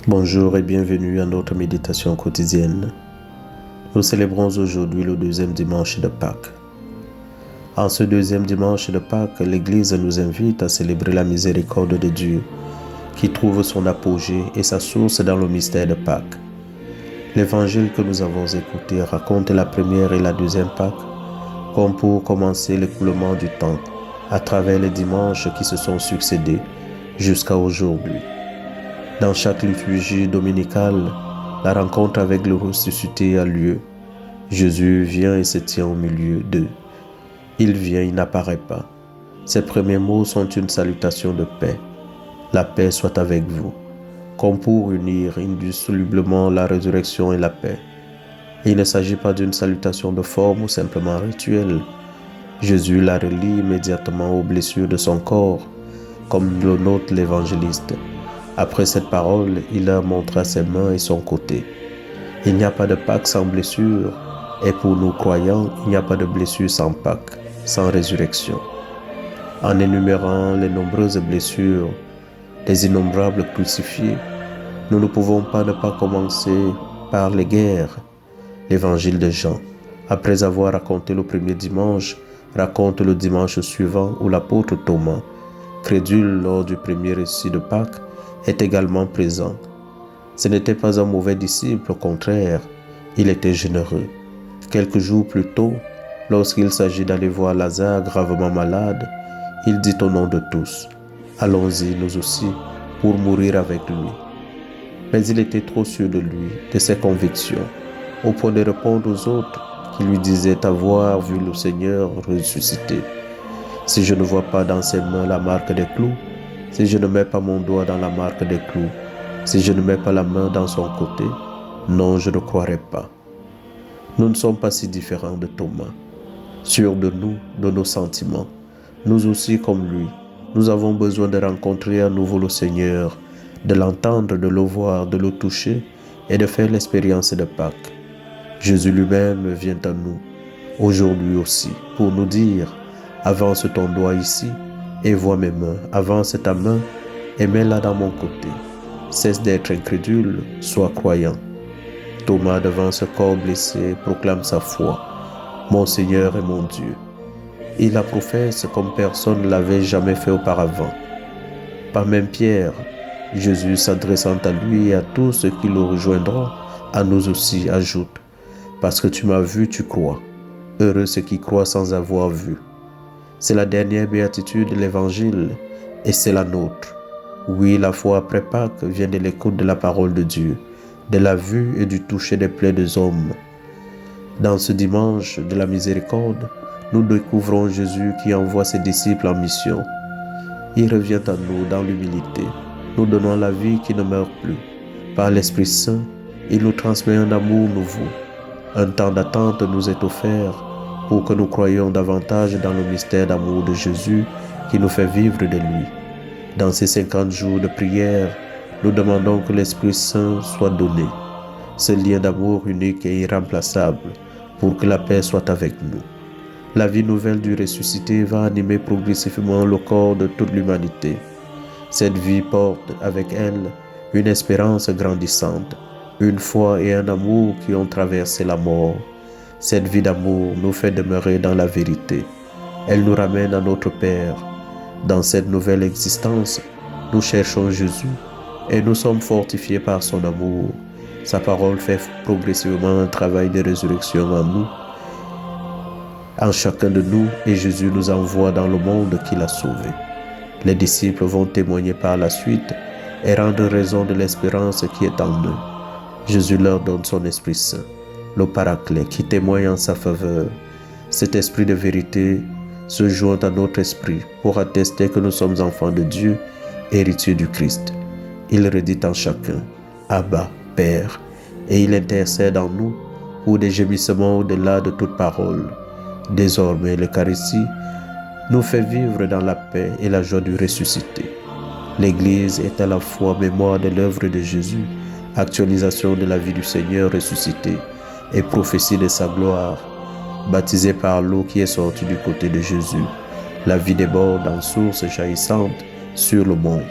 Bonjour et bienvenue à notre méditation quotidienne. Nous célébrons aujourd'hui le deuxième dimanche de Pâques. En ce deuxième dimanche de Pâques, l'Église nous invite à célébrer la miséricorde de Dieu, qui trouve son apogée et sa source dans le mystère de Pâques. L'évangile que nous avons écouté raconte la première et la deuxième Pâques, comme pour commencer l'écoulement du temps, à travers les dimanches qui se sont succédés jusqu'à aujourd'hui. Dans chaque liturgie dominicale, la rencontre avec le ressuscité a lieu. Jésus vient et se tient au milieu d'eux. Il vient, il n'apparaît pas. Ses premiers mots sont une salutation de paix. La paix soit avec vous, comme pour unir indissolublement la résurrection et la paix. Et il ne s'agit pas d'une salutation de forme ou simplement rituelle. Jésus la relie immédiatement aux blessures de son corps, comme le note l'évangéliste. Après cette parole, il leur montra ses mains et son côté. Il n'y a pas de Pâques sans blessure, et pour nous croyants, il n'y a pas de blessure sans Pâques, sans résurrection. En énumérant les nombreuses blessures, les innombrables crucifiés, nous ne pouvons pas ne pas commencer par les guerres. L'évangile de Jean, après avoir raconté le premier dimanche, raconte le dimanche suivant où l'apôtre Thomas, crédule lors du premier récit de Pâques, est également présent. Ce n'était pas un mauvais disciple, au contraire, il était généreux. Quelques jours plus tôt, lorsqu'il s'agit d'aller voir Lazare gravement malade, il dit au nom de tous, « Allons-y nous aussi, pour mourir avec lui. » Mais il était trop sûr de lui, de ses convictions, au point de répondre aux autres qui lui disaient avoir vu le Seigneur ressuscité. « Si je ne vois pas dans ses mains la marque des clous, si je ne mets pas mon doigt dans la marque des clous, si je ne mets pas la main dans son côté, non, je ne croirai pas. » Nous ne sommes pas si différents de Thomas. Sûrs de nous, de nos sentiments, nous aussi comme lui, nous avons besoin de rencontrer à nouveau le Seigneur, de l'entendre, de le voir, de le toucher et de faire l'expérience de Pâques. Jésus lui-même vient à nous, aujourd'hui aussi, pour nous dire « Avance ton doigt ici, et vois mes mains, avance ta main et mets-la dans mon côté. Cesse d'être incrédule, sois croyant. » Thomas, devant ce corps blessé, proclame sa foi. « Mon Seigneur et mon Dieu. » Il la professe comme personne ne l'avait jamais fait auparavant. Pas même Pierre, Jésus s'adressant à lui et à tous ceux qui le rejoindront, à nous aussi ajoute « Parce que tu m'as vu, tu crois. Heureux ceux qui croient sans avoir vu. » C'est la dernière béatitude de l'Évangile et c'est la nôtre. Oui, la foi après Pâques vient de l'écoute de la parole de Dieu, de la vue et du toucher des plaies des hommes. Dans ce dimanche de la miséricorde, nous découvrons Jésus qui envoie ses disciples en mission. Il revient à nous dans l'humilité, nous donnant la vie qui ne meurt plus. Par l'Esprit Saint, il nous transmet un amour nouveau. Un temps d'attente nous est offert pour que nous croyions davantage dans le mystère d'amour de Jésus qui nous fait vivre de lui. Dans ces 50 jours de prière, nous demandons que l'Esprit Saint soit donné, ce lien d'amour unique et irremplaçable, pour que la paix soit avec nous. La vie nouvelle du ressuscité va animer progressivement le corps de toute l'humanité. Cette vie porte avec elle une espérance grandissante, une foi et un amour qui ont traversé la mort. Cette vie d'amour nous fait demeurer dans la vérité. Elle nous ramène à notre Père. Dans cette nouvelle existence, nous cherchons Jésus et nous sommes fortifiés par son amour. Sa parole fait progressivement un travail de résurrection en nous, en chacun de nous, et Jésus nous envoie dans le monde qu'il a sauvé. Les disciples vont témoigner par la suite et rendre raison de l'espérance qui est en eux. Jésus leur donne son Esprit Saint, le Paraclet qui témoigne en sa faveur. Cet esprit de vérité se joint à notre esprit pour attester que nous sommes enfants de Dieu, héritiers du Christ. Il redit en chacun, Abba, Père, et il intercède en nous pour des gémissements au-delà de toute parole. Désormais, l'Eucharistie nous fait vivre dans la paix et la joie du ressuscité. L'Église est à la fois mémoire de l'œuvre de Jésus, actualisation de la vie du Seigneur ressuscité et prophétie de sa gloire. Baptisée par l'eau qui est sortie du côté de Jésus, la vie déborde en source jaillissante sur le monde.